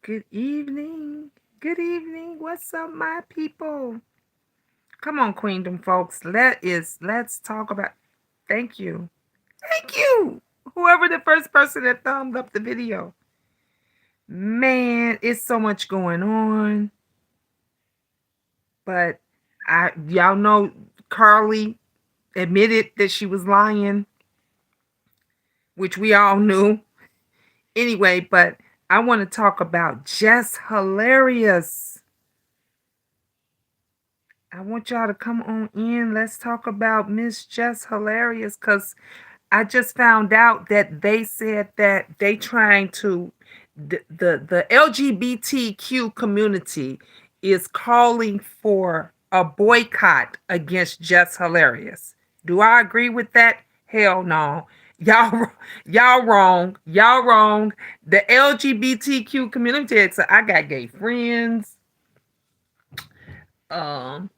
Good evening. Good evening. What's up, my people? Come on, Queendom folks. Let's talk about thank you. Thank you. Whoever the first person that thumbed up the video. Man, it's so much going on. But I y'all know Carly admitted that she was lying, which we all knew. Anyway, but I want to talk about Jess Hilarious. I want y'all to come on in. Let's talk about Miss Jess Hilarious because I just found out that they said that they trying to the LGBTQ community is calling for a boycott against Jess Hilarious. Do I agree with that? Hell no. Y'all y'all wrong. Y'all wrong. The LGBTQ community, so I got gay friends. Um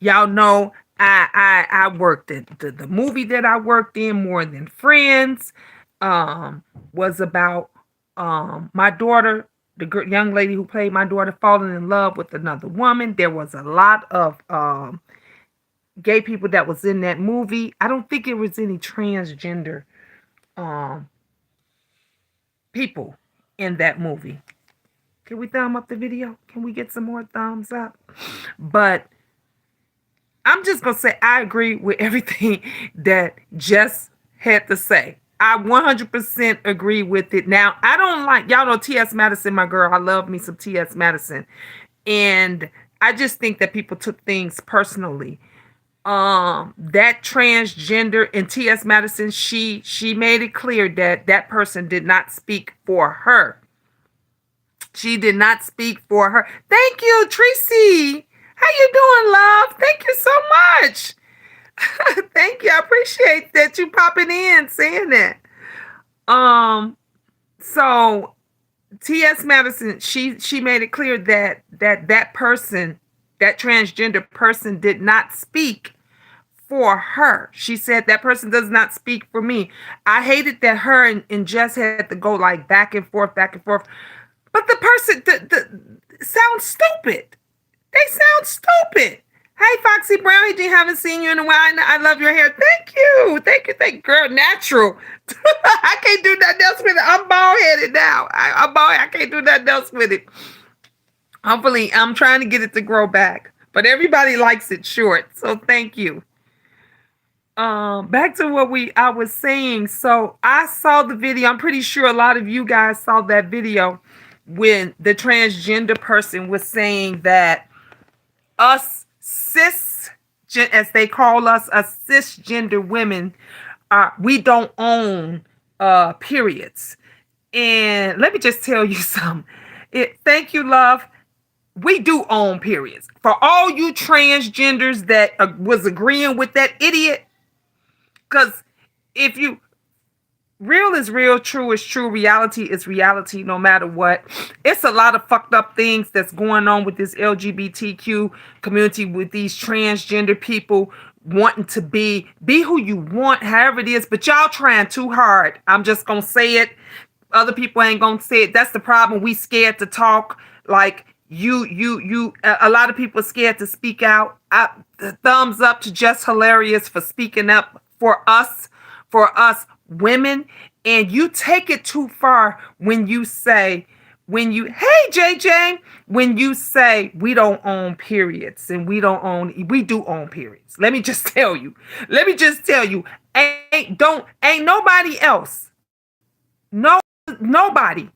y'all know I worked at the movie that I worked in, More Than Friends, was about my daughter, the young lady who played my daughter, falling in love with another woman. There was a lot of gay people that was in that movie. I don't think it was any transgender um people in that movie. Can we thumb up the video? Can we get some more thumbs up? But I'm just gonna say I agree with everything that Jess had to say. I 100% agree with it. Now, I don't like y'all know T.S. Madison, my girl. I love me some T.S. Madison, and I just think that people took things personally. That transgender and T.S. Madison, she made it clear that that person did not speak for her. She did not speak for her. Thank you, Tracy. How you doing, love? Thank you so much. Thank you. I appreciate that you popping in saying that. Um, so T.S. Madison, she made it clear that person, that transgender person did not speak for her. She said that person does not speak for me. I hated that her and Jess had to go like back and forth, back and forth. But the person the sounds stupid. They sound stupid. Hey, Foxy Brown, he haven't seen you in a while. I love your hair. Thank you. Thank you. Thank you. Girl, natural. I can't do nothing else with it. I'm bald headed now. I'm bald. I can't do nothing else with it. Hopefully, I'm trying to get it to grow back. But everybody likes it short. So thank you. Back to what I was saying. So I saw the video. I'm pretty sure a lot of you guys saw that video when the transgender person was saying that us cis, as they call us cisgender women, we don't own periods. And let me just tell you something. Thank you, love. We do own periods. For all you transgenders that was agreeing with that idiot, because if you real is real, true is true, reality is reality no matter what. It's a lot of fucked up things that's going on with this LGBTQ community, with these transgender people wanting to be who you want, however it is, but y'all trying too hard. I'm just gonna say it. Other people ain't gonna say it. That's the problem. We scared to talk. Like a lot of people are scared to speak out. Thumbs up to Just Hilarious for speaking up for us women. And you take it too far when you say, hey JJ, when you say we don't own periods, and we do own periods. Let me just tell you, ain't nobody else, nobody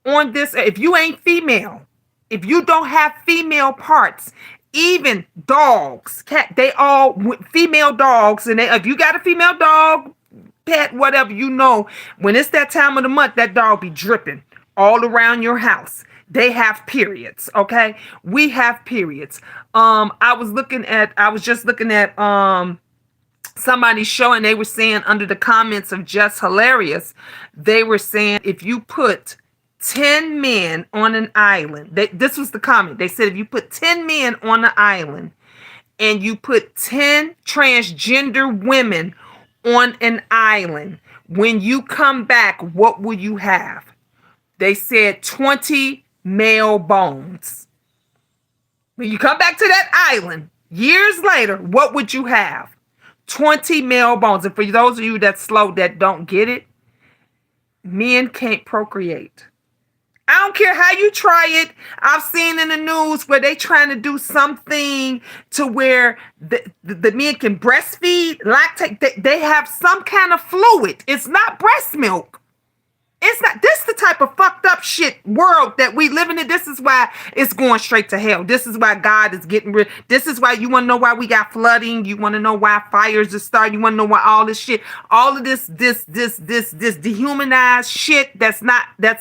on this, if you ain't female, if you don't have female parts, even dogs, cat, they all female dogs, and if you got a female dog, pet, whatever, when it's that time of the month, that dog be dripping all around your house. They have periods, okay? We have periods. I was just looking at somebody's show, and they were saying under the comments of Just Hilarious, they were saying if you put 10 men on an island, this was the comment. They said if you put 10 men on an island and you put 10 transgender women on an island, when you come back, what will you have? They said 20 male bones. When you come back to that island years later, what would you have? 20 male bones. And for those of you that's slow, that don't get it, men can't procreate. I don't care how you try it. I've seen in the news where they trying to do something to where the men can breastfeed, lactate. They have some kind of fluid. It's not breast milk. It's not. This the type of fucked up shit world that we live in. This is why it's going straight to hell. This is why God is getting rid. This is why you want to know why we got flooding. You want to know why fires are starting. You want to know why all this shit, all of this dehumanized shit that's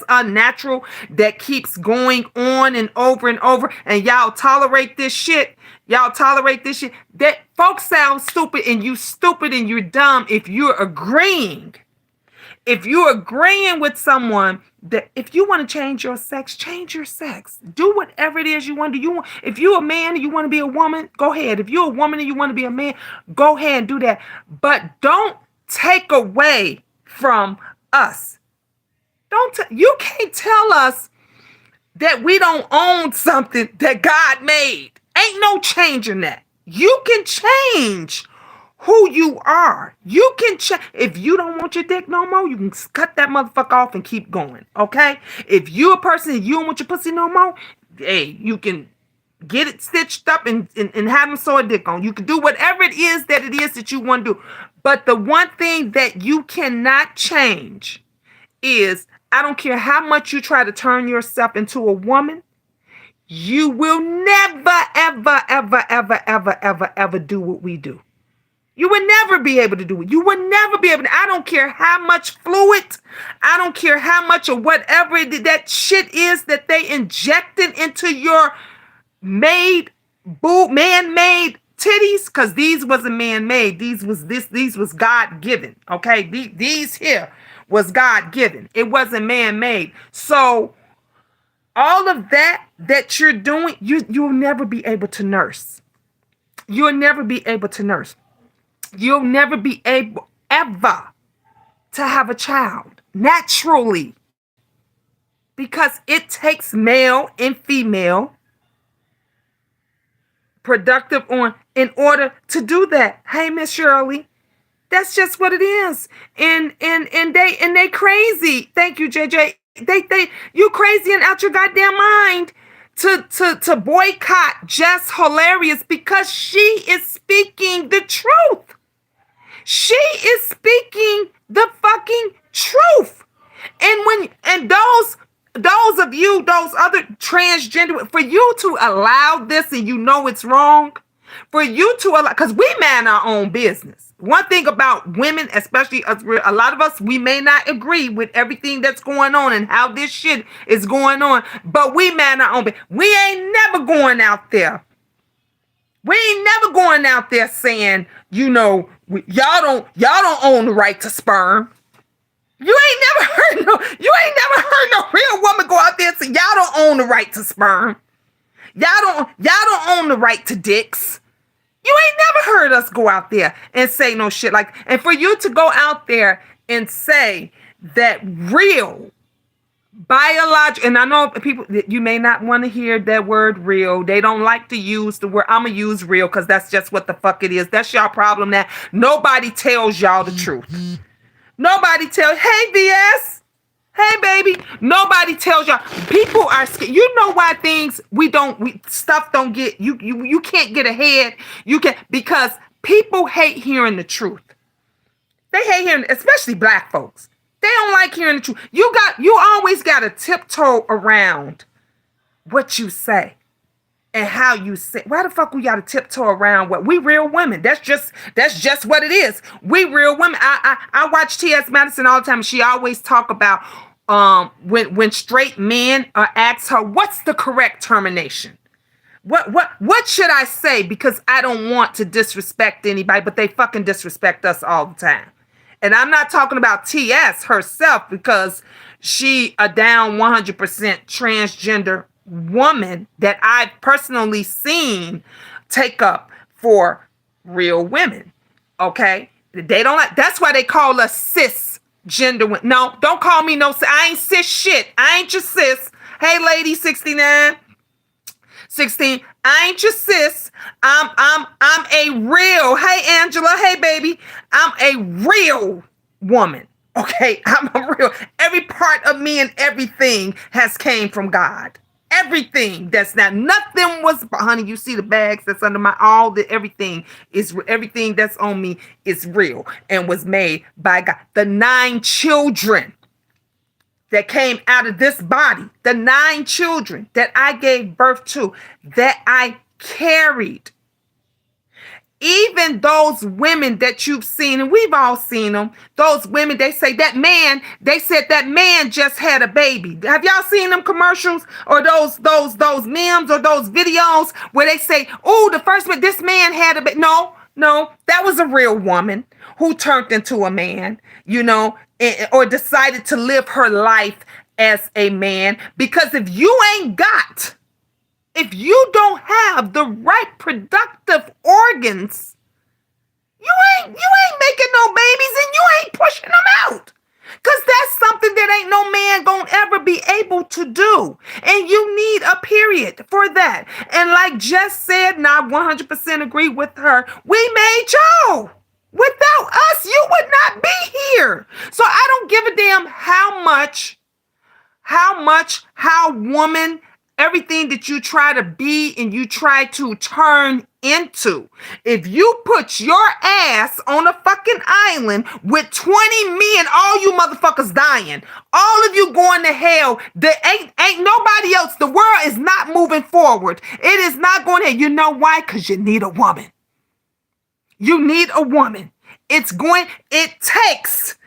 unnatural, that keeps going on and over and over. And y'all tolerate this shit. Y'all tolerate this shit. That folks sound stupid, and you're dumb if you're agreeing. If you're agreeing with someone that if you want to change your sex, change your sex. Do whatever it is you want to do. If you're a man and you want to be a woman, go ahead. If you're a woman and you want to be a man, go ahead and do that. But don't take away from us. You can't tell us that we don't own something that God made. Ain't no changing that. You can change who you are. You can change. If you don't want your dick no more, you can cut that motherfucker off and keep going. Okay? If you're a person and you don't want your pussy no more, hey, you can get it stitched up and have them sew a dick on. You can do whatever it is that you want to do. But the one thing that you cannot change is, I don't care how much you try to turn yourself into a woman, you will never, ever, ever, ever, ever, ever, ever do what we do. You would never be able to do it. You would never be able to. I don't care how much fluid, I don't care how much of whatever that shit is that they injected into your man-made titties, because these wasn't man-made. These was God-given. Okay? These here was God-given. It wasn't man-made. So all of that you're doing, you'll never be able to nurse. You'll never be able to nurse. You'll never be able ever to have a child naturally, because it takes male and female productive in order to do that. Hey, Miss Shirley, that's just what it is. And they crazy. Thank you, JJ. You crazy and out your goddamn mind to boycott Jess Hilarious because she is speaking the truth. She is speaking the fucking truth. And those of you, those other transgender, for you to allow this and you know it's wrong, for you to allow, because we man our own business. One thing about women, especially us, a lot of us, we may not agree with everything that's going on and how this shit is going on, but we man our own business. We ain't never going out there. We ain't never going out there saying, y'all don't own the right to sperm. You ain't never heard no real woman go out there and say, y'all don't own the right to sperm. Y'all don't own the right to dicks. You ain't never heard us go out there and say no shit like, and for you to go out there and say that real biological, and I know people, you may not want to hear that word real. They don't like to use the word. I'm going to use real because that's just what the fuck it is. That's y'all problem, that nobody tells y'all the truth. Nobody tells, hey, VS, hey, baby. Nobody tells y'all. People are scared. You know why stuff don't get, you can't get ahead. You can, because people hate hearing the truth. They hate hearing, especially black folks. They don't like hearing the truth. You always got to tiptoe around what you say and how you say. Why the fuck we got to tiptoe around what we real women? That's just what it is. We real women. I watch T.S. Madison all the time. And she always talk about when straight men ask her, what's the correct termination? What should I say? Because I don't want to disrespect anybody, but they fucking disrespect us all the time. And I'm not talking about T.S. herself, because she a down 100% transgender woman that I've personally seen take up for real women. Okay? They don't like, that's why they call us cisgender women. No, don't call me no cis. I ain't cis shit. I ain't your cis. Hey, lady 69. 16. I ain't your sis. I'm a real. Hey, Angela. Hey, baby. I'm a real woman. Okay, I'm a real. Every part of me and everything has came from God. Everything that's not nothing was, honey. You see the bags that's under my all the everything is everything that's on me is real and was made by God. The 9 children that came out of this body, the 9 children that I gave birth to, that I carried. Even those women that you've seen, and we've all seen them, those women, they said that man just had a baby. Have y'all seen them commercials or those memes or those videos where they say, oh, the first one, this man had a baby? No, that was a real woman who turned into a man, or decided to live her life as a man. Because if you don't have the right productive organs, you ain't making no babies and you ain't pushing them out. Cause that's something that ain't no man gonna ever be able to do. And you need a period for that. And like Jess said, and I 100% agree with her, we made y'all. Without us, you would not be here. So I don't give a damn how woman, everything that you try to be and you try to turn into. If you put your ass on a fucking island with 20 men, all you motherfuckers dying, all of you going to hell, there ain't nobody else. The world is not moving forward. It is not going to. You know why? Because you need a woman. You need a woman. It takes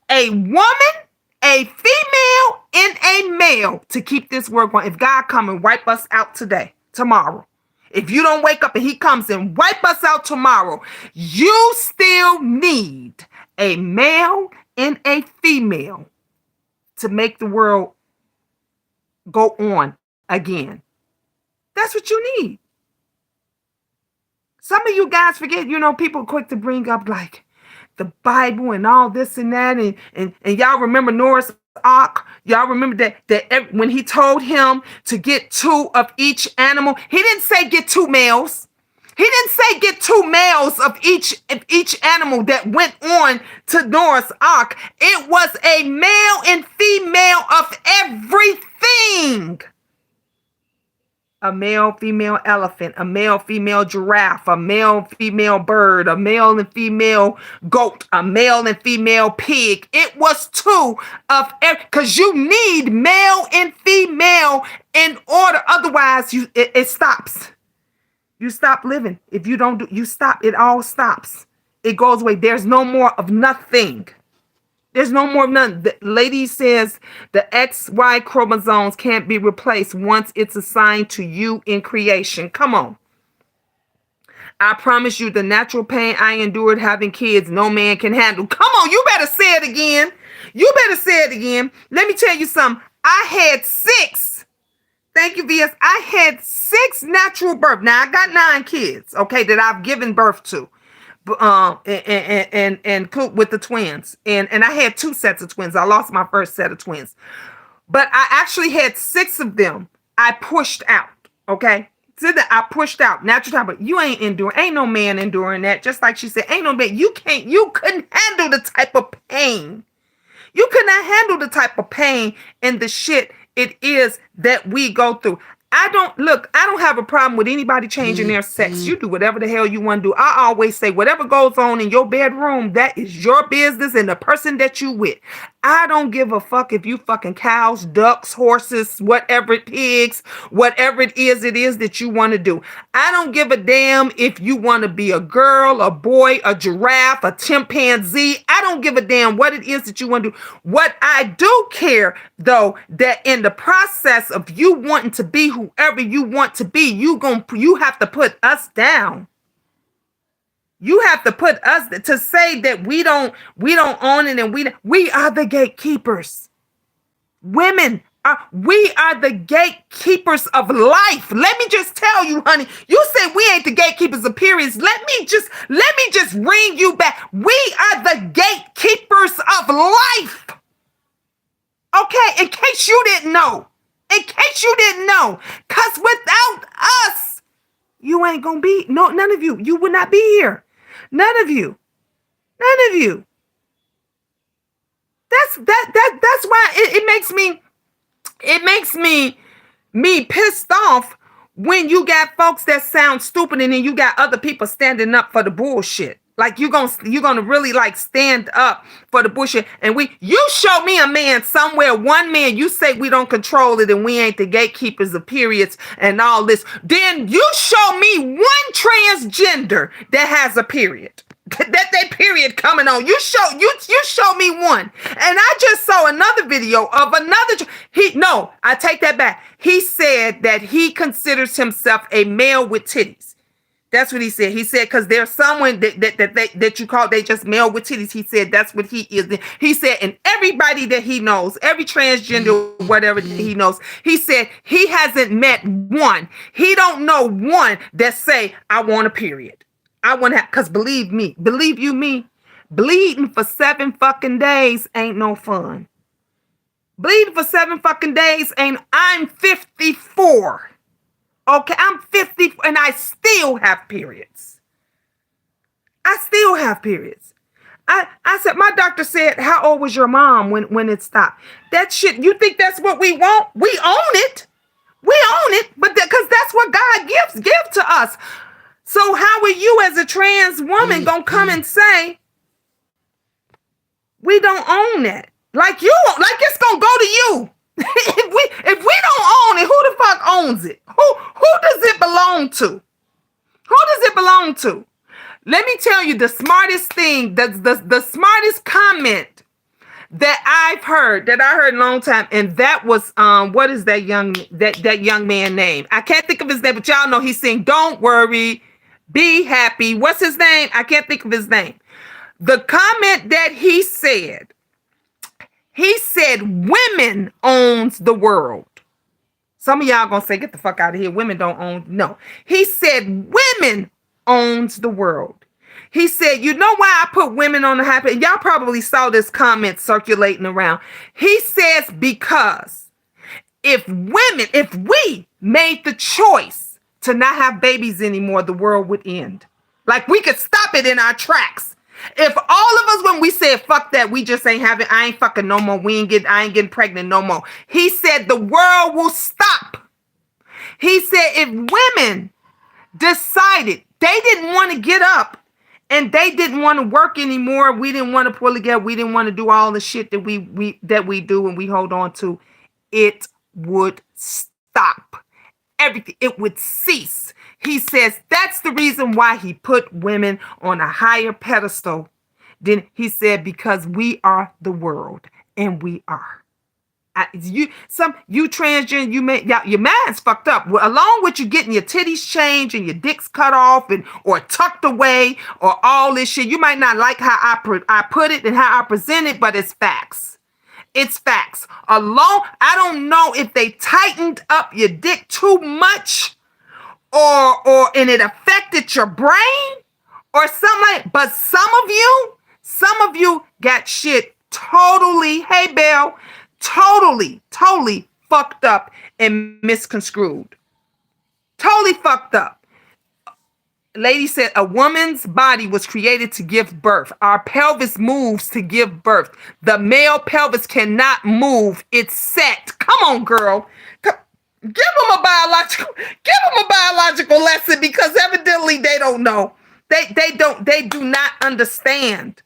a woman, a female, and a male to keep this world going. If God come and wipe us out today, tomorrow, if you don't wake up and he comes and wipe us out tomorrow, you still need a male and a female to make the world go on again. That's what you need. Some of you guys forget, people quick to bring up like the Bible and all this and that. And y'all remember Noah's Ark? Y'all remember that when he told him to get 2 of each animal, he didn't say get 2 males. He didn't say get 2 males of each animal that went on to Noah's Ark. It was a male and female of everything. A male, female elephant, a male, female giraffe, a male, female bird, a male and female goat, a male and female pig. It was 2 of every, because you need male and female in order. Otherwise, it stops. You stop living. If you don't you stop. It all stops. It goes away. There's no more of nothing. There's no more of none. The lady says the XY chromosomes can't be replaced once it's assigned to you in creation. Come on. I promise you the natural pain I endured having kids, no man can handle. Come on, you better say it again. You better say it again. Let me tell you something. I had 6. Thank you, VS. I had 6 natural births. Now, I got 9 kids, okay, that I've given birth to. And with the twins, and I had 2 sets of twins. I lost my first set of twins, but I actually had 6 of them. I pushed out. Okay, so that I pushed out natural time, but you ain't enduring. Ain't no man enduring that. Just like she said, ain't no man. You couldn't handle the type of pain. You could not handle the type of pain and the shit it is that we go through. I don't have a problem with anybody changing their sex. You do whatever the hell you want to do. I always say whatever goes on in your bedroom, that is your business and the person that you with. I don't give a fuck if you fucking cows, ducks, horses, whatever, pigs, whatever it is that you want to do. I don't give a damn if you want to be a girl, a boy, a giraffe, a chimpanzee. I don't give a damn what it is that you want to do. What I do care, though, that in the process of you wanting to be whoever you want to be, you have to put us down. You have to put us to say that we don't own it, and we are the gatekeepers. Women we are the gatekeepers of life. Let me just tell you, honey. You said we ain't the gatekeepers of periods. Let me just bring you back. We are the gatekeepers of life. Okay, in case you didn't know. In case you didn't know. Because without us, you ain't going to be, no, none of you. You would not be here. None of you. None of you. That's why it makes me pissed off when you got folks that sound stupid and then you got other people standing up for the bullshit. Like you're gonna really like stand up for the bullshit. And you show me a man somewhere, one man, you say we don't control it and we ain't the gatekeepers of periods and all this. Then you show me one transgender that has a period. That period coming on. You show me one. And I just saw another video of another. I take that back. He said that he considers himself a male with titties. That's what he said. He said, because there's someone that you call, they just male with titties. He said that's what he is. He said, and everybody that he knows, every transgender, whatever he knows, he said he hasn't met one. He don't know one that say, I want a period. I want to have, because believe me, bleeding for 7 fucking days ain't no fun. Bleeding for 7 fucking days I'm 54. Okay, I'm 50 and I still have periods. I still have periods. I said, my doctor said, how old was your mom when it stopped? That shit, you think that's what we want? We own it. We own it, but because that's what God give to us. So how are you as a trans woman gonna come and say we don't own that? Like it's gonna go to you. if we don't own it, who the fuck owns it? Who does it belong to? Who does it belong to? Let me tell you the smartest thing, the smartest comment that I heard a long time, and that was what is that young man name? I can't think of his name, but y'all know he's saying, "Don't worry, be happy." What's his name? I can't think of his name. The comment that he said women owns the world. Some of y'all gonna say, get the fuck out of here. Women don't own. No. He said women owns the world. He said, you know why I put women on the happy? Y'all probably saw this comment circulating around. He says, because if we made the choice to not have babies anymore, the world would end. Like we could stop it in our tracks. If all of us, when we said fuck that, we just ain't having, I ain't fucking no more. I ain't getting pregnant no more. He said the world will stop. He said if women decided they didn't want to get up and they didn't want to work anymore, we didn't want to pull together, we didn't want to do all the shit that we do and we hold on to, it would stop. Everything, it would cease. He says that's the reason why he put women on a higher pedestal. Then he said, because we are the world, and we are. You transgender, your mind's fucked up. Along with you getting your titties changed and your dicks cut off or tucked away or all this shit. You might not like how I put it and how I present it, but it's facts. It's facts. I don't know if they tightened up your dick too much and it affected your brain or something. But some of you got shit totally, hey Belle, totally fucked up and misconstrued. Totally fucked up. Lady said a woman's body was created to give birth. Our pelvis moves to give birth. The male pelvis cannot move. It's set. Come on, girl. Give them a biological lesson, because evidently they don't know. They do not understand.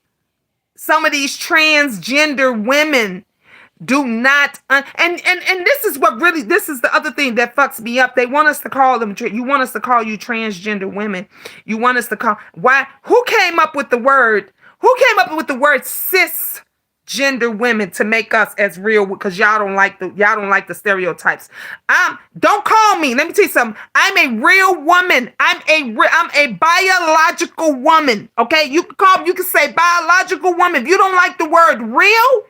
Some of these transgender women do not, and this is the other thing that fucks me up. They want us to call them, you want us to call you transgender women. You want us to call, why? Who came up with the word cisgender women to make us as real? Because y'all don't like the stereotypes. Don't call me. Let me tell you something. I'm a real woman. I'm a biological woman. Okay, you can say biological woman. If you don't like the word real,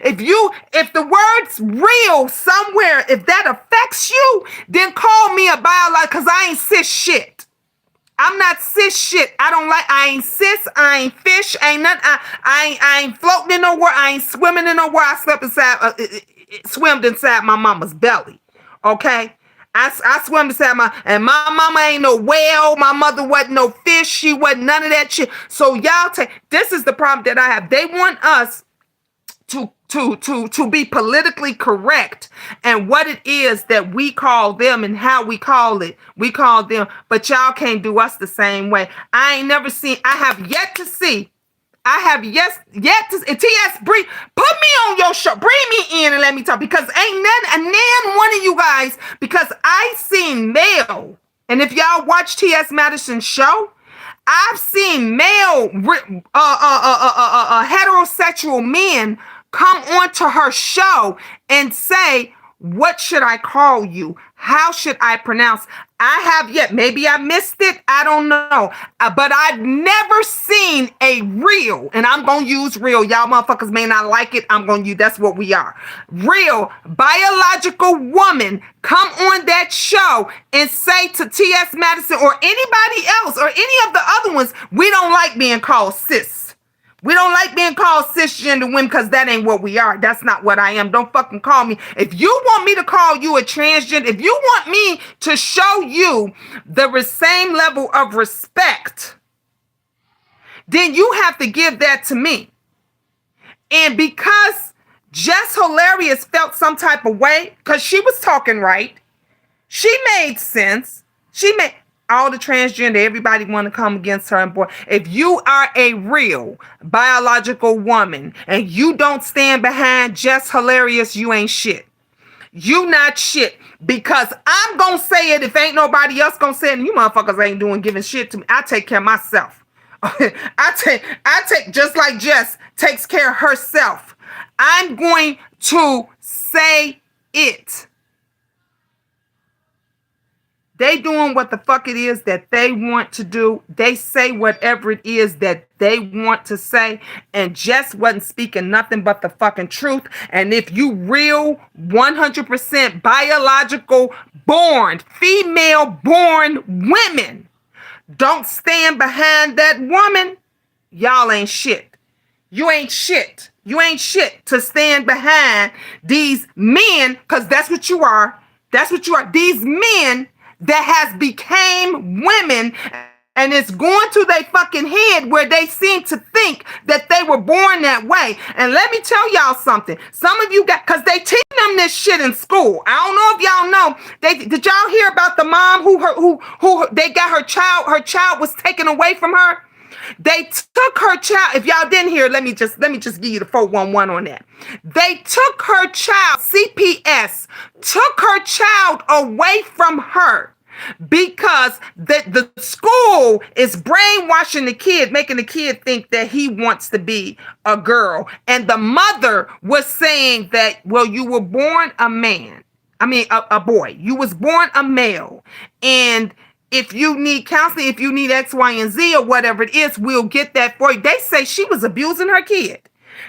if the word's real somewhere, if that affects you, then call me a biological, because I ain't cis shit. I'm not cis shit. I ain't cis, I ain't fish, ain't nothing. I ain't floating in nowhere, I ain't swimming in nowhere. I slept inside. swam inside my mama's belly. Okay. I swam inside and my mama ain't no whale. My mother wasn't no fish. She wasn't none of that shit. So y'all this is the problem that I have. They want us to be politically correct and what it is that we call them and how we call them, but y'all can't do us the same way. I have yet to see. I have yet to TS put me on your show. Bring me in and let me talk, because ain't none one of you guys, because I seen male, and if y'all watch TS Madison's show, I've seen male heterosexual men come onto her show and say, what should I call you? How should I pronounce? I have yet, maybe I missed it, I don't know. But I've never seen a real, and I'm going to use real. Y'all motherfuckers may not like it. I'm going to use, that's what we are. Real biological woman come on that show and say to T.S. Madison or anybody else or any of the other ones, we don't like being called cis. We don't like being called cisgender women because that ain't what we are. That's not what I am. Don't fucking call me. If you want me to call you a transgender, if you want me to show you the same level of respect, then you have to give that to me. And because Jess Hilarious felt some type of way, because she was talking right, she made sense. She made... all the transgender, everybody want to come against her. And boy, if you are a real biological woman and you don't stand behind Jess Hilarious, you ain't shit. You not shit. Because I'm going to say it if ain't nobody else going to say it. And you motherfuckers ain't giving shit to me. I take care of myself. I take, just like Jess takes care of herself. I'm going to say it. They doing what the fuck it is that they want to do. They say whatever it is that they want to say. And Jess wasn't speaking nothing but the fucking truth. And if you real 100% biological born, female born women don't stand behind that woman, y'all ain't shit. You ain't shit. You ain't shit to stand behind these men, because that's what you are. That's what you are. These men that has became women, and it's going to their fucking head where they seem to think that they were born that way. And let me tell y'all something. Some of you got, because they teach them this shit in school. I don't know if y'all know. Did y'all hear about the mom who they got her child was taken away from her? They took her child. If y'all didn't hear, let me just give you the 411 on that. They took her child, CPS, took her child away from her because the school is brainwashing the kid, making the kid think that he wants to be a girl. And the mother was saying that, well, you were born a man. I mean, a boy. You was born a male. And if you need counseling, if you need X, Y, and Z or whatever it is, we'll get that for you. They say she was abusing her kid.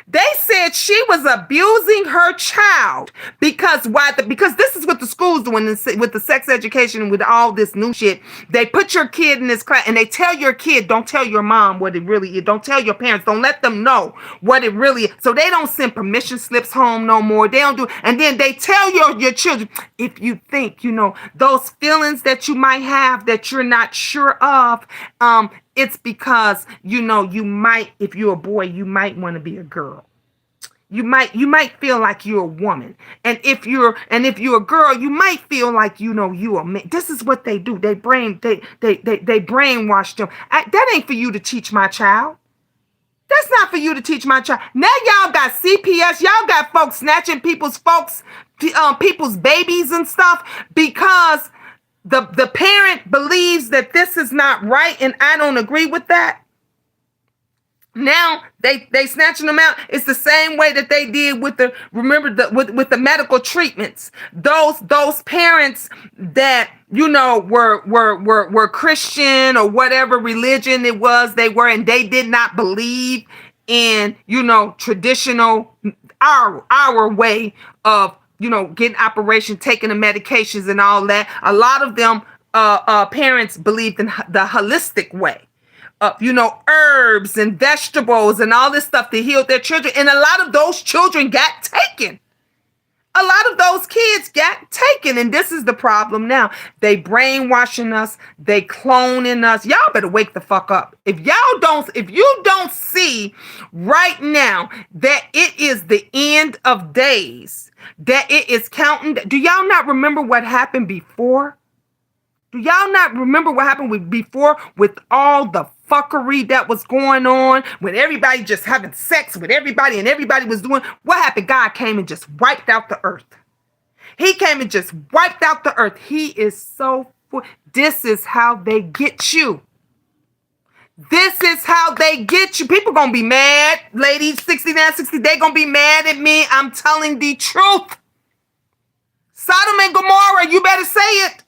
They said she was abusing her child because why? Because this is what the school's doing with the sex education and with all this new shit. They put your kid in this class and they tell your kid, don't tell your mom what it really is. Don't tell your parents. Don't let them know what it really is. So they don't send permission slips home no more. They don't do. And then they tell your children, if you think, those feelings that you might have that you're not sure of, it's because, you might, if you're a boy, you might want to be a girl. You might feel like you're a woman. And if you're a girl, you might feel like, you a man. This is what they do. They brainwash them. That ain't for you to teach my child. That's not for you to teach my child. Now y'all got CPS. Y'all got folks snatching people's babies and stuff because the parent believes that this is not right, and I don't agree with that. Now they snatching them out. It's the same way that they did with the medical treatments. Those parents that were Christian or whatever religion it was they were, and they did not believe in traditional our way of getting operation, taking the medications and all that. A lot of them parents believed in the holistic way. Herbs and vegetables and all this stuff to heal their children. And a lot of those children got taken. a lot of those kids got taken, and this is the problem now. They brainwashing us, they cloning us. Y'all better wake the fuck up. If you don't see right now that it is the end of days, that it is counting. Do y'all not remember what happened before? Do y'all not remember what happened before with all the fuckery that was going on, when everybody just having sex with everybody and everybody was doing what happened? God came and just wiped out the earth. He came and just wiped out the earth. He is so this is how they get you. This is how they get you. People gonna be mad, ladies, 69, 60, they gonna be mad at me. I'm telling the truth. Sodom and Gomorrah, you better say it.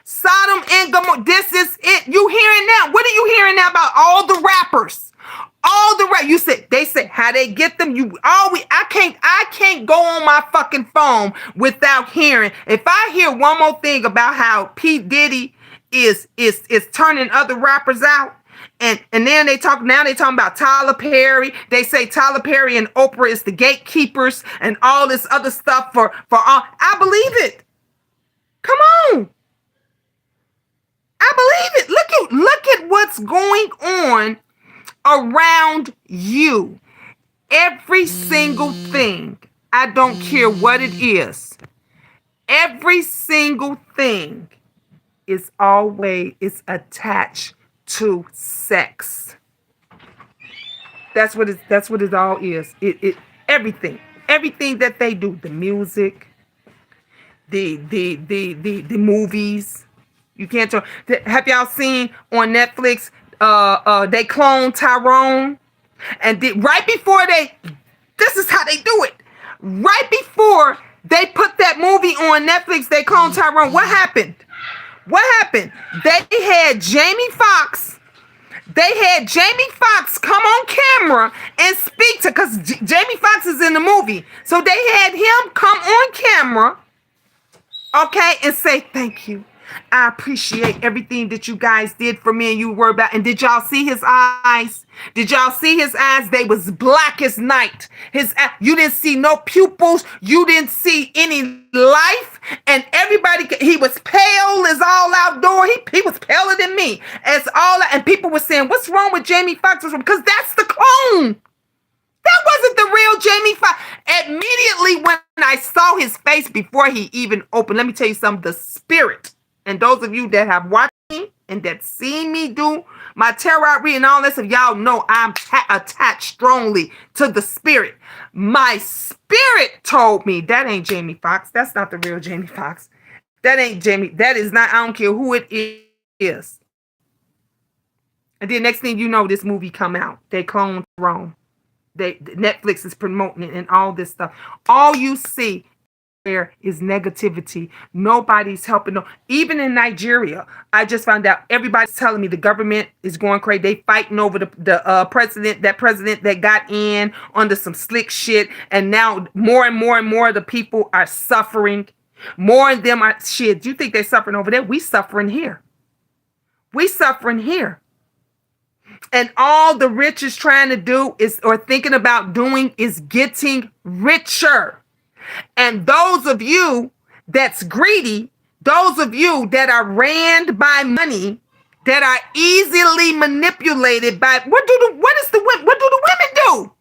Sodom and Gomorrah, this is it. You hearing now? What are you hearing now about all the rappers? All the rap, they said how they get them. I can't go on my fucking phone without hearing. If I hear one more thing about how P. Diddy is turning other rappers out, and then they talking about Tyler Perry. They say Tyler Perry and Oprah is the gatekeepers and all this other stuff for all. I believe it. Come on. I believe it. Look at what's going on around you. Every single thing. I don't care what it is. Every single thing is always attached to sex. That's what it all is. Everything that they do, the music, the movies. You can't tell. Have y'all seen on Netflix? They cloned Tyrone, and right before this is how they do it. Right before they put that movie on Netflix, they cloned Tyrone. What happened? They had Jamie Foxx. Come on camera and speak to, because Jamie Foxx is in the movie, so they had him come on camera, okay, and say thank you. I appreciate everything that you guys did for me and you were about. And did y'all see his eyes? They was black as night. You didn't see no pupils. You didn't see any life. And everybody, he was pale as all outdoor. He was paler than me. And people were saying, what's wrong with Jamie Foxx? Because that's the clone. That wasn't the real Jamie Foxx. Immediately when I saw his face before he even opened, let me tell you something, the spirit. And those of you that have watched me and that seen me do my tarot reading and all this, if y'all know I'm attached strongly to the spirit. My spirit told me that ain't Jamie Foxx. That's not the real Jamie Foxx. That ain't Jamie. That is not, I don't care who it is. And then next thing you know, this movie come out. They cloned Rome. Netflix is promoting it and all this stuff. All you see there is negativity. Nobody's helping. No, even in Nigeria, I just found out everybody's telling me the government is going crazy. They fighting over the president that got in under some slick shit, and now more and more of the people are suffering. More of them are shit. You think they're suffering over there? We suffering here. And all the rich is trying to do is, or thinking about doing, is getting richer. And those of you that's greedy, those of you that are ran by money, that are easily manipulated by, what do the women do?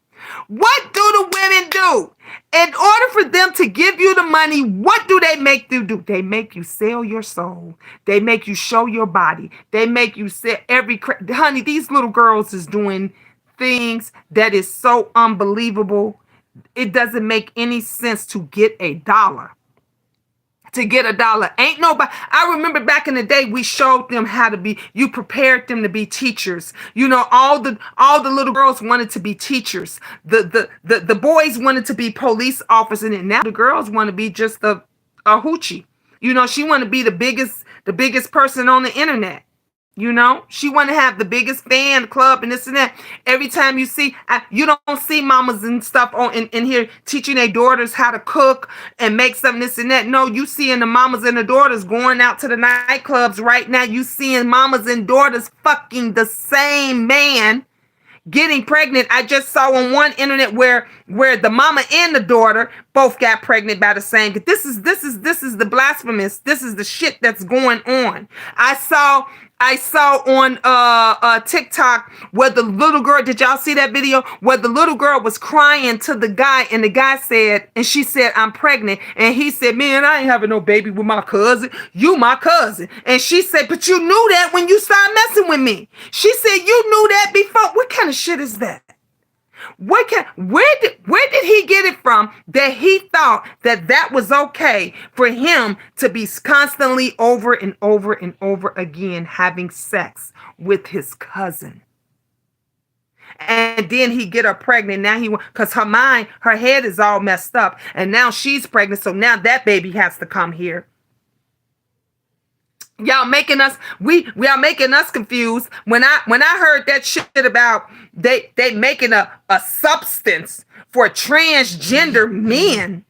What do the women do? In order for them to give you the money, what do they make you do? They make you sell your soul. They make you show your body. They make you sell honey, these little girls is doing things that is so unbelievable. It doesn't make any sense to get a dollar. Ain't nobody. I remember back in the day, we showed them how to be, you prepared them to be teachers. You know, all the little girls wanted to be teachers. The boys wanted to be police officers, and now the girls want to be just a hoochie. You know, she want to be the biggest person on the internet. You know, she want to have the biggest fan club and this and that. Every time you see, you don't see mamas and stuff in here teaching their daughters how to cook and make something, this and that. No, you seeing the mamas and the daughters going out to the nightclubs right now. You seeing mamas and daughters fucking the same man, getting pregnant. I just saw on one internet where the mama and the daughter both got pregnant by the same. This is the blasphemous. This is the shit that's going on. I saw on TikTok where the little girl, did y'all see that video where the little girl was crying to the guy, and the guy said, and she said, I'm pregnant, and he said, man, I ain't having no baby with my cousin. You my cousin. And she said, but you knew that when you started messing with me. She said, you knew that before. What kind of shit is that? Where did he get it from that he thought that that was okay for him to be constantly over and over and over again having sex with his cousin? And then he get her pregnant. Now because her mind, her head is all messed up, and now she's pregnant. So now that baby has to come here. Y'all making us we are making us confused. When I heard that shit about they making a substance for transgender men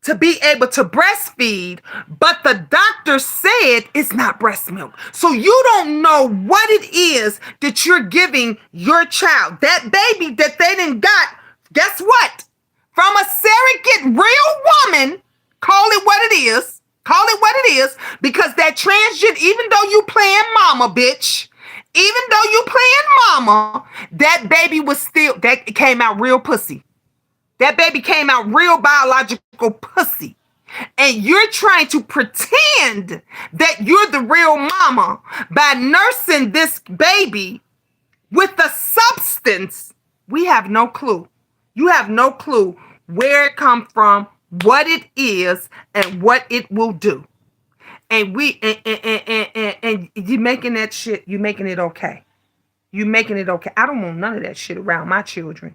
to be able to breastfeed, but the doctor said it's not breast milk. So you don't know what it is that you're giving your child. That baby that they done got, guess what? From a surrogate real woman, call it what it is. Call it what it is, because that transgender, even though you playing mama, bitch, even though you playing mama, that baby was still, that came out real pussy. That baby came out real biological pussy. And you're trying to pretend that you're the real mama by nursing this baby with a substance. We have no clue. You have no clue where it come from, what it is, and what it will do. And and you making that shit, you making it okay. You making it okay. I don't want none of that shit around my children,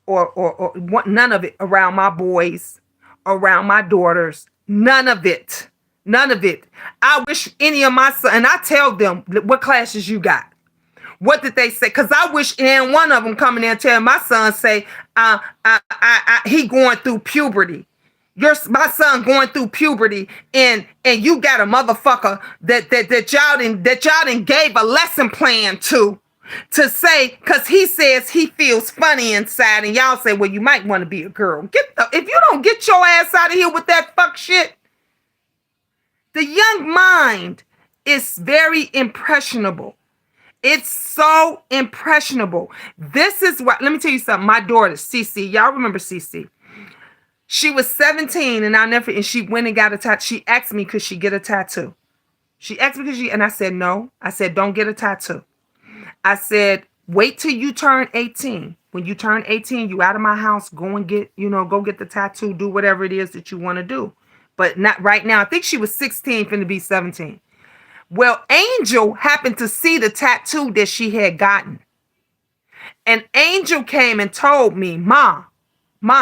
or none of it around my boys, around my daughters. None of it. None of it. I wish any of my sons, and I tell them what classes you got. What did they say? Because I wish and one of them coming in and tell my son, say, he going through puberty. My son going through puberty, and you got a motherfucker that y'all done gave a lesson plan to say, because he says he feels funny inside, and y'all say, well, you might want to be a girl. If you don't get your ass out of here with that fuck shit. The young mind is very impressionable. It's so impressionable. This is what, let me tell you something. My daughter, Cece, y'all remember Cece? She was 17, and she went and got a tattoo. She asked me, could she get a tattoo? She asked me, and I said, no. I said, don't get a tattoo. I said, wait till you turn 18. When you turn 18, you out of my house, go and get, go get the tattoo, do whatever it is that you want to do. But not right now. I think she was 16, finna be 17. Well, Angel happened to see the tattoo that she had gotten. And Angel came and told me, Ma,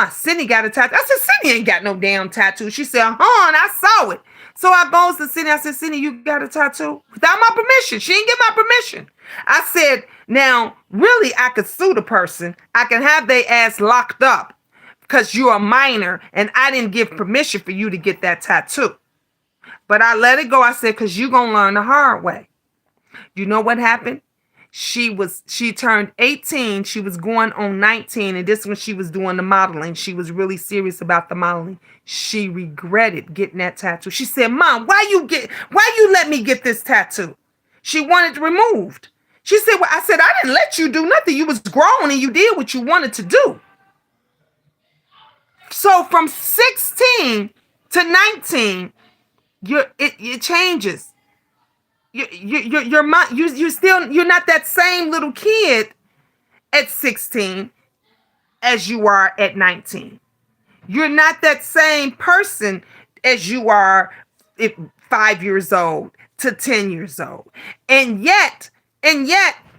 Sydney got a tattoo. I said, Sydney ain't got no damn tattoo. She said, and I saw it. So I goes to Sydney. I said, Sydney, you got a tattoo? Without my permission. She didn't get my permission. I said, now, really, I could sue the person. I can have their ass locked up because you're a minor and I didn't give permission for you to get that tattoo. But I let it go. I said, because you're going to learn the hard way. You know what happened? She turned 18. She was going on 19. And this when she was doing the modeling. She was really serious about the modeling. She regretted getting that tattoo. She said, Mom, why you let me get this tattoo? She wanted it removed. She said, well, I said, I didn't let you do nothing. You was grown and you did what you wanted to do. So from 16 to 19, it changes. You're not that same little kid at 16 as you are at 19. You're not that same person as you are at 5 years old to 10 years old. And yet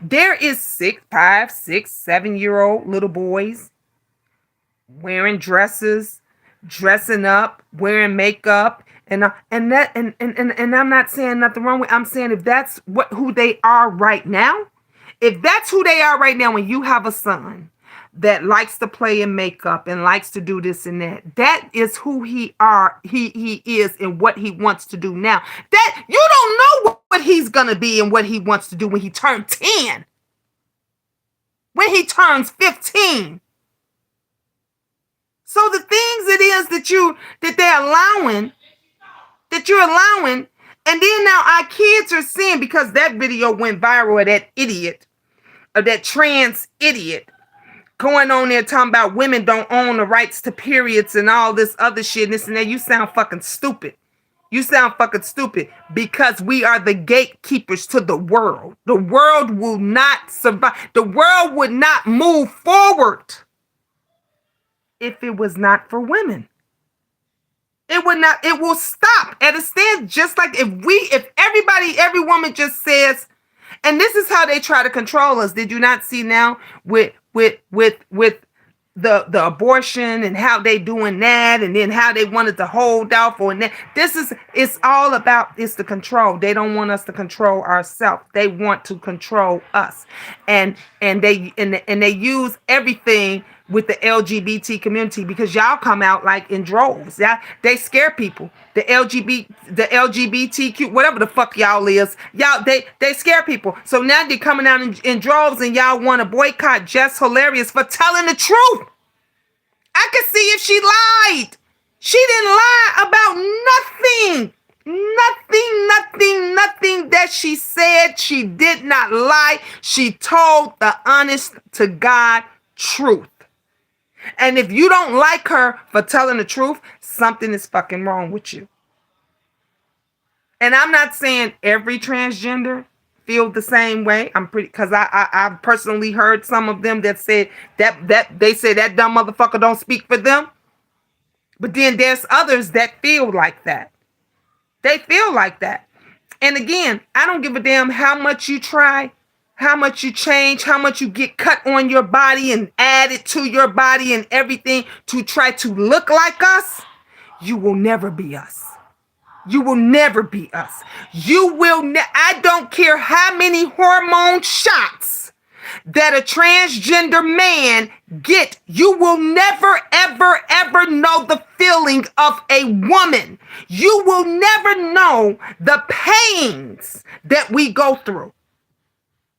there is 6, 5, 6, 7-year-old little boys wearing dresses, dressing up, wearing makeup. And I'm not saying nothing wrong with. I'm saying if that's who they are right now, when you have a son that likes to play in makeup and likes to do this and that is who he is and what he wants to do now. That you don't know what he's gonna be and what he wants to do when he turns 10. when he turns 15. So the things it is that they're allowing, that you're allowing, and then now our kids are seeing, because that video went viral of that idiot, of that trans idiot, going on there talking about women don't own the rights to periods and all this other shit and this and that. You sound fucking stupid. You sound fucking stupid, because we are the gatekeepers to the world. The world will not survive. The world would not move forward if it was not for women. It would not, it will stop at a stand. Just like if every woman just says, and this is how they try to control us. Did you not see now with the abortion and how they doing that, and then how they wanted to hold out for that? It's all about, it's the control. They don't want us to control ourselves. They want to control us, and they use everything with the LGBT community, because y'all come out like in droves. Yeah, they scare people. The LGBTQ, whatever the fuck y'all is, y'all they scare people. So now they're coming out in droves, and y'all want to boycott Jess Hilarious for telling the truth. I could see if she lied. She didn't lie about nothing. Nothing that she said. She did not lie. She told the honest to God truth. And if you don't like her for telling the truth, something is fucking wrong with you. And I'm not saying every transgender feel the same way. I'm pretty, because I personally heard some of them that said that they say that dumb motherfucker don't speak for them. But then there's others that feel like that. They feel like that. And again, I don't give a damn how much you try, how much you change, how much you get cut on your body and add it to your body and everything to try to look like us. You will never be us. You will never be us. You will I don't care how many hormone shots that a transgender man get. You will never, ever know the feeling of a woman. You will never know the pains that we go through.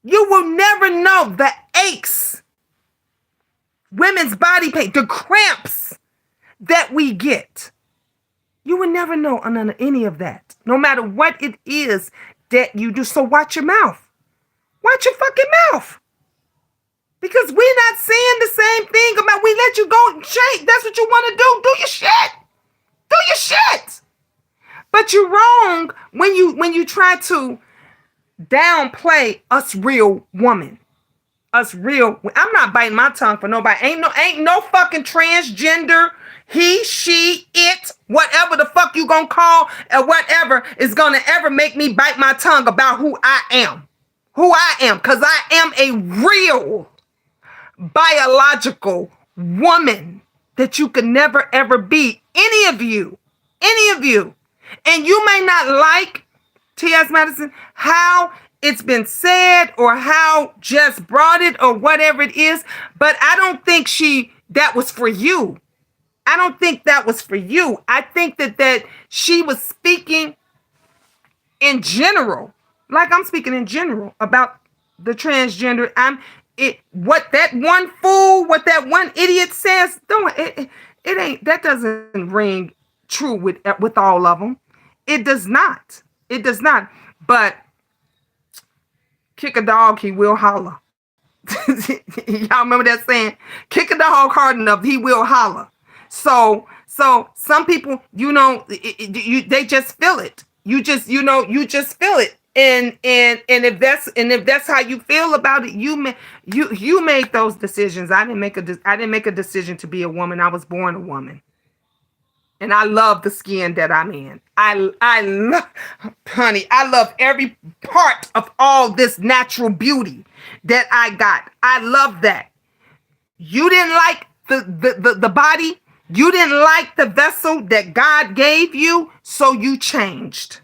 You will never know the aches, women's body pain, the cramps that we get. You will never know none of any of that, no matter what it is that you do. So watch your mouth. Watch your fucking mouth. Because we're not saying the same thing about, we let you go shake. That's what you want to do. Do your shit. Do your shit. But you're wrong when you try to downplay us real woman. Us real. I'm not biting my tongue for nobody. Ain't no fucking transgender, he, she, it, whatever the fuck you gonna call or whatever is gonna ever make me bite my tongue about who I am. Who I am. Because I am a real biological woman that you could never ever be. Any of you. And you may not like T.S. Madison, how it's been said or how Jess brought it or whatever it is, but I don't think that was for you. I don't think that was for you. I think that she was speaking in general, like I'm speaking in general about the transgender. What that one fool, what that one idiot says, it ain't, that doesn't ring true with all of them. It does not. It does not. But kick a dog, he will holler. Y'all remember that saying? Kick a dog hard enough, he will holler. So some people, they just feel it. You just feel it. And if that's how you feel about it, you made those decisions. I didn't make a decision to be a woman. I was born a woman. And I love the skin that I'm in. I love, honey, I love every part of all this natural beauty that I got. I love that. You didn't like the body. You didn't like the vessel that God gave you, so you changed.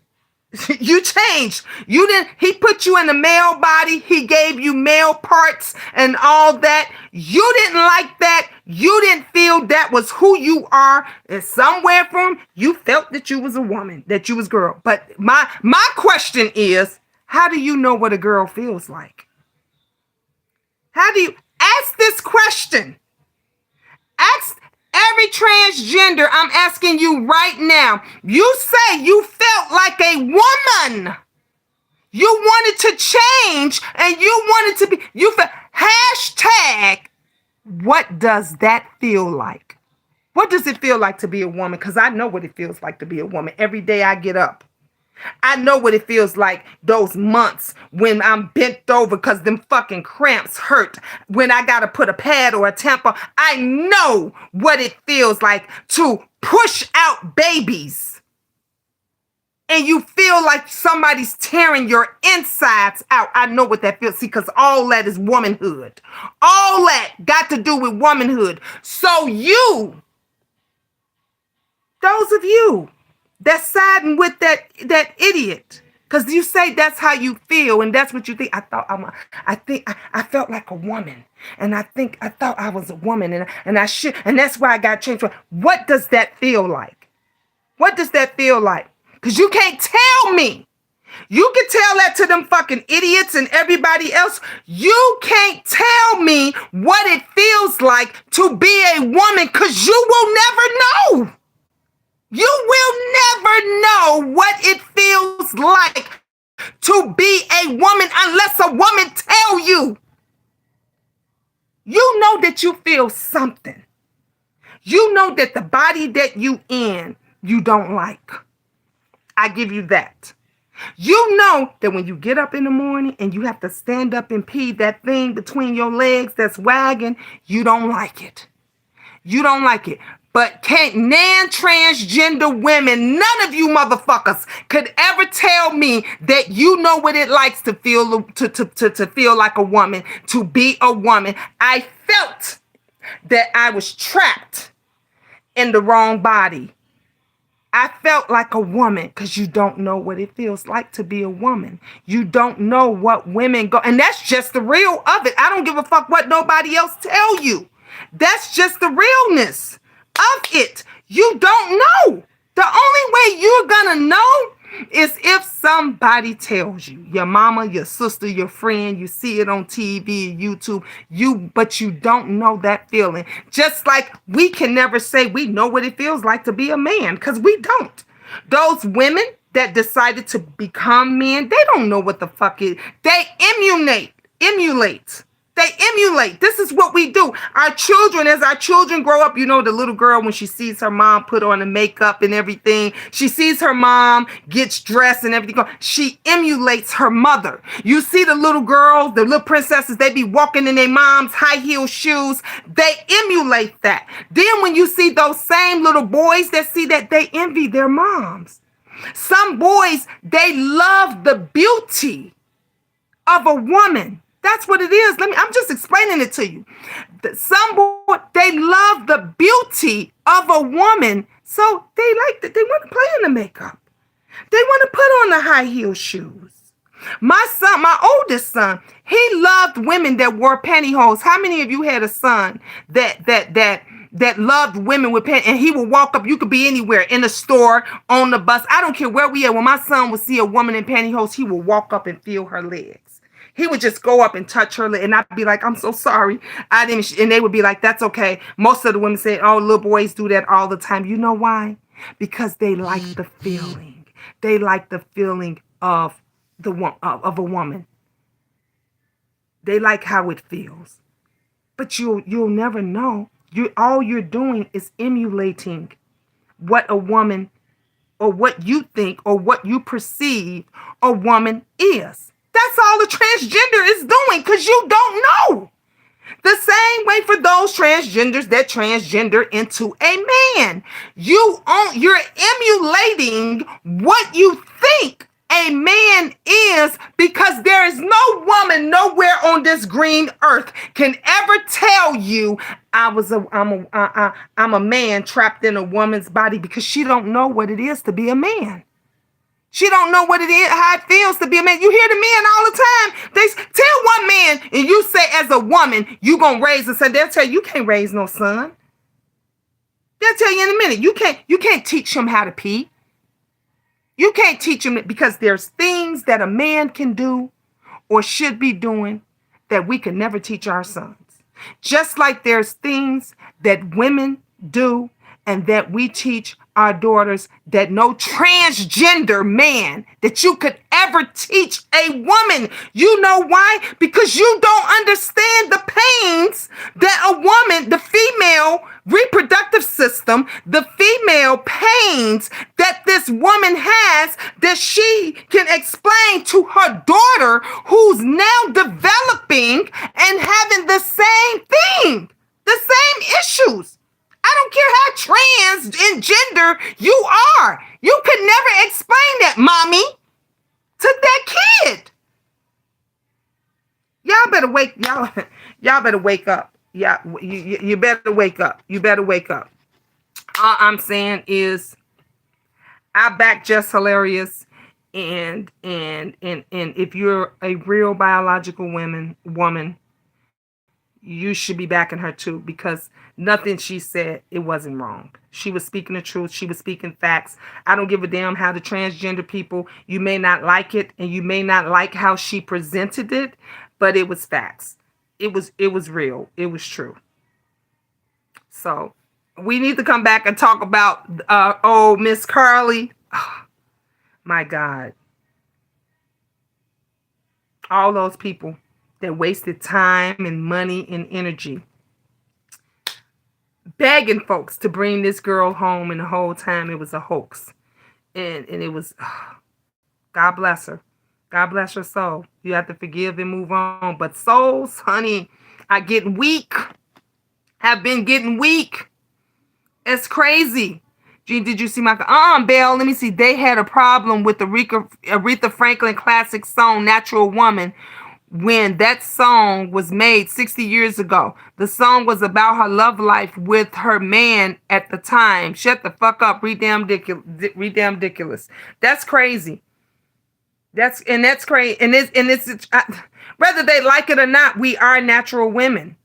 You changed. He put you in a male body. He gave you male parts and all that. You didn't like that. You didn't feel that was who you are. And somewhere from you felt that you was a woman, that you was girl. But my question is, how do you know what a girl feels like? How do you ask this question. Ask every transgender. I'm asking you right now. You say you felt like a woman. You wanted to change and you wanted to be, you felt, hashtag, what does that feel like? What does it feel like to be a woman? Because I know what it feels like to be a woman. Every day I get up. I know what it feels like those months when I'm bent over because them fucking cramps hurt. When I got to put a pad or a tampon. I know what it feels like to push out babies. And you feel like somebody's tearing your insides out. I know what that feels. See, because all that is womanhood. All that got to do with womanhood. So you, those of you that's siding with that idiot, because you say that's how you feel and that's what you think. I felt like a woman, and I thought I was a woman, and I should, and that's why I got changed. What does that feel like? What does that feel like? Because you can't tell me. You can tell that to them fucking idiots and everybody else. You can't tell me what it feels like to be a woman, because you will never know. You will never know what it feels like to be a woman unless a woman tell you. You know that you feel something. You know that the body that you in, you don't like. I give you that. You know that when you get up in the morning and you have to stand up and pee, that thing between your legs that's wagging, you don't like it. You don't like it. But can't transgender women, none of you motherfuckers could ever tell me that you know what it likes to feel to feel like a woman, to be a woman. I felt that I was trapped in the wrong body. I felt like a woman, because you don't know what it feels like to be a woman. You don't know what women go, and that's just the real of it. I don't give a fuck what nobody else tell you. That's just the realness of it. You don't know. The only way you're gonna know is if somebody tells you. Your mama, your sister, your friend, you see it on TV, YouTube, but you don't know that feeling. Just like we can never say we know what it feels like to be a man, because we don't. Those women that decided to become men, they don't know what the fuck it is. They emulate. They emulate. This is what we do. Our children, as our children grow up, you know, the little girl, when she sees her mom put on the makeup and everything, she sees her mom gets dressed and everything. She emulates her mother. You see the little girls, the little princesses, they be walking in their mom's high heel shoes. They emulate that. Then when you see those same little boys that see that, they envy their moms. Some boys, they love the beauty of a woman. That's what it is. I'm just explaining it to you. Some boys, they love the beauty of a woman. So they want to play in the makeup. They want to put on the high heel shoes. My son, my oldest son, he loved women that wore pantyhose. How many of you had a son that loved women with pantyhose? And he would walk up, you could be anywhere, in the store, on the bus. I don't care where we are. When my son would see a woman in pantyhose, he would walk up and feel her legs. He would just go up and touch her leg, and I'd be like, I'm so sorry. I didn't, and they would be like, that's okay. Most of the women say, oh, little boys do that all the time. You know why? Because they like the feeling. They like the feeling of a woman. They like how it feels. But you'll never know. All you're doing is emulating what a woman, or what you think, or what you perceive a woman is. That's all the transgender is doing, because you don't know. The same way for those transgenders that transgender into a man. You're emulating what you think a man is, because there is no woman nowhere on this green earth can ever tell you I'm a man trapped in a woman's body, because she don't know what it is to be a man. She don't know what it is, how it feels to be a man. You hear the men all the time. They tell one man, and you say as a woman, you gonna raise a son. They'll tell you can't raise no son. They'll tell you in a minute, you can't teach him how to pee. You can't teach him, because there's things that a man can do or should be doing that we can never teach our sons. Just like there's things that women do and that we teach our daughters that no transgender man that you could ever teach a woman. You know why? Because you don't understand the pains that a woman, the female reproductive system, the female pains that this woman has that she can explain to her daughter who's now developing and having the same thing, the same issues. I don't care how trans in gender you are. You could never explain that, mommy, to that kid. Y'all better wake y'all better wake up. Yeah, you better wake up. You better wake up. All I'm saying is I back Just Hilarious, and if you're a real biological woman, you should be backing her too, because nothing she said, it wasn't wrong. She was speaking the truth. She was speaking facts. I don't give a damn how the transgender people, you may not like it and you may not like how she presented it, but it was facts. It was real. It was true. So we need to come back and talk about Miss Carly. Oh, my God. All those people that wasted time and money and energy begging folks to bring this girl home, and the whole time it was a hoax. And it was, God bless her. God bless her soul. You have to forgive and move on. But souls, honey, are getting weak. Have been getting weak. It's crazy. Did you see my... Belle, let me see. They had a problem with the Aretha Franklin classic song, Natural Woman, when that song was made 60 years ago. The song was about her love life with her man at the time. Shut the fuck up. Damn ridiculous. That's crazy. That's crazy. And it's whether they like it or not, we are natural women.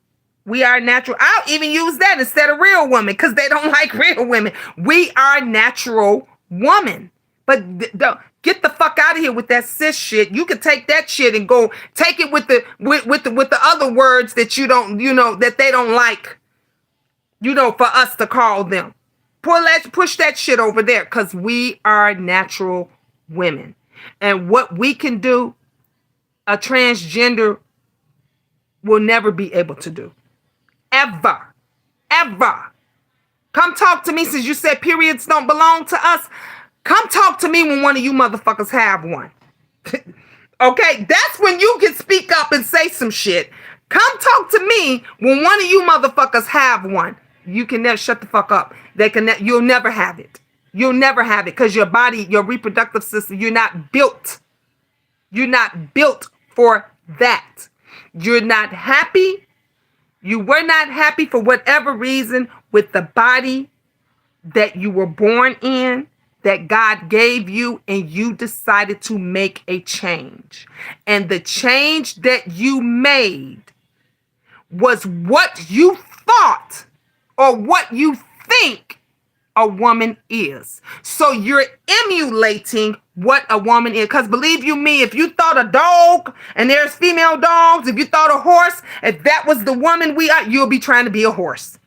We are natural. I'll even use that instead of real women because they don't like real women. We are natural woman. But get the fuck out of here with that cis shit. You can take that shit and go take it with the other words that you don't, that they don't like, for us to call them. Push that shit over there because we are natural women. And what we can do, a transgender will never be able to do. Ever. Ever. Come talk to me since you said periods don't belong to us. Come talk to me when one of you motherfuckers have one. Okay? That's when you can speak up and say some shit. Come talk to me when one of you motherfuckers have one. You can never shut the fuck up. You'll never have it. You'll never have it because your body, your reproductive system, you're not built. You're not built for that. You're not happy. You were not happy for whatever reason with the body that you were born in, that God gave you, and you decided to make a change. And the change that you made was what you thought or what you think a woman is. So you're emulating what a woman is. Because believe you me, if you thought a dog, and there's female dogs, if you thought a horse, if that was the woman we are, you'll be trying to be a horse.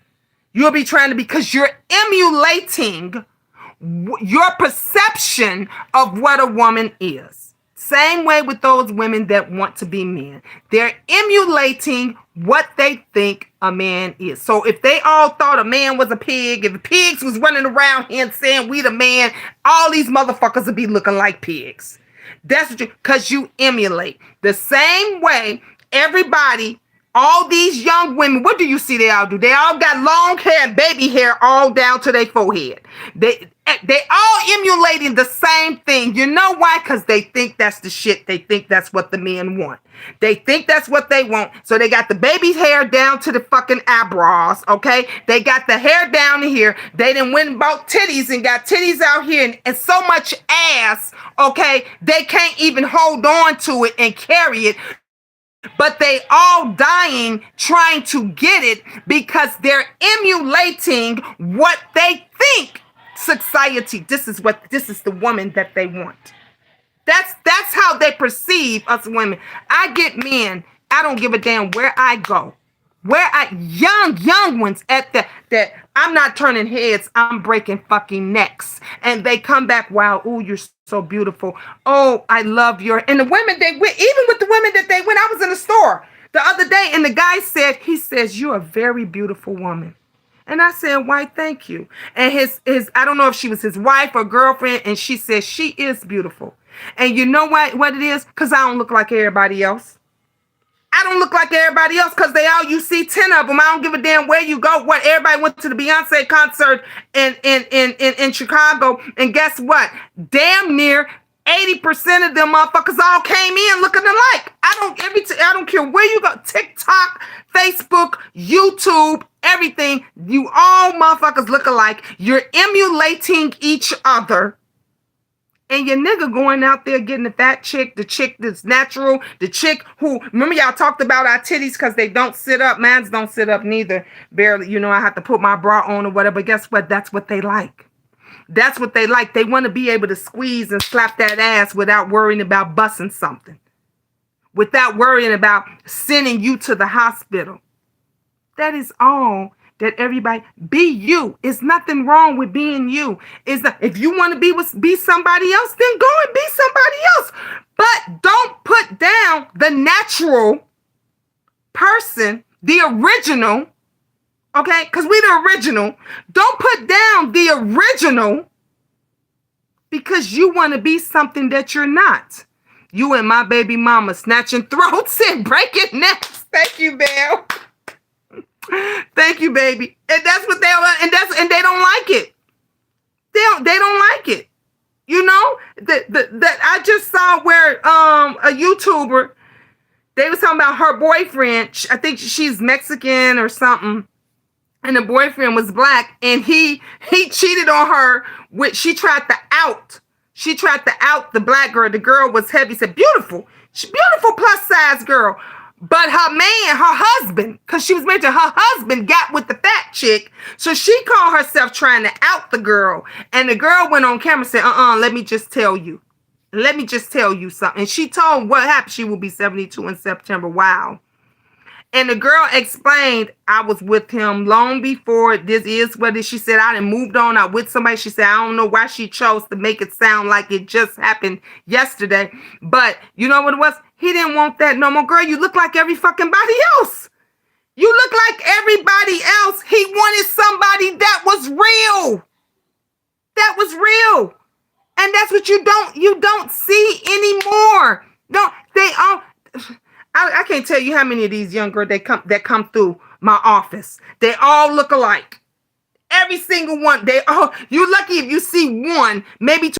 You'll be trying to be, because you're emulating your perception of what a woman is. Same way with those women that want to be men. They're emulating what they think a man is. So if they all thought a man was a pig, if the pigs was running around here and saying we the man, all these motherfuckers would be looking like pigs. That's what because you emulate. The same way everybody, all these young women, what do you see they all do? They all got long hair and baby hair all down to their forehead. They all emulating the same thing. You know why? Because they think that's the shit. They think that's what the men want. They think that's what they want. So they got the baby's hair down to the fucking eyebrows, okay? They got the hair down here. They done went and bought titties and got titties out here and so much ass, okay? They can't even hold on to it and carry it. But they all dying trying to get it because they're emulating what they think society. This is the woman that they want. That's how they perceive us women. I get men. I don't give a damn where I go. Where I young ones at that I'm not turning heads, I'm breaking fucking necks. And they come back, wow, ooh, you're so beautiful. Oh, I love your and the women they went, even with the women that they went, I was in the store the other day, and the guy said, he says, you're a very beautiful woman. And I said, why, thank you. And his I don't know if she was his wife or girlfriend, and she said she is beautiful. And you know what it is? Because I don't look like everybody else. I don't look like everybody else because they all, you see 10 of them. I don't give a damn where you go. What, everybody went to the Beyonce concert in Chicago. And guess what? Damn near 80% of them motherfuckers all came in looking alike. I don't care where you go. TikTok, Facebook, YouTube, everything. You all motherfuckers look alike. You're emulating each other. And your nigga going out there getting the fat chick, the chick that's natural, the chick who, remember y'all talked about our titties because they don't sit up. Mans don't sit up neither. Barely, you know, I have to put my bra on or whatever. But guess what? That's what they like. That's what they like. They want to be able to squeeze and slap that ass without worrying about busting something. Without worrying about sending you to the hospital. That is all. That everybody be you. It's nothing wrong with being you. Is that if you want to be somebody else, then go and be somebody else. But don't put down the natural person, the original. Okay, because we the original. Don't put down the original because you want to be something that you're not. You and my baby mama snatching throats and breaking necks. Thank you, Belle. Thank you, baby. And that's what and they don't like it. They don't like it. You know, that I just saw where a YouTuber, they was talking about her boyfriend. I think she's Mexican or something. And the boyfriend was black, and he cheated on her with, she tried to out the black girl. The girl was heavy, said beautiful. She beautiful plus size girl. But her man, her husband, because she was mentioned, her husband got with the fat chick. So she called herself trying to out the girl. And the girl went on camera and said, let me just tell you. Let me just tell you something. And she told what happened. She will be 72 in September. Wow. And the girl explained, I was with him long before this is what it. She said, I done moved on. I with somebody. She said, I don't know why she chose to make it sound like it just happened yesterday. But you know what it was? He didn't want that no more. Girl, you look like every fucking body else. You look like everybody else. He wanted somebody that was real. That was real. And that's what you don't see anymore. No, they all... I can't tell you how many of these young girls that come through my office. They all look alike. Every single one. They all, you're lucky if you see one, maybe two.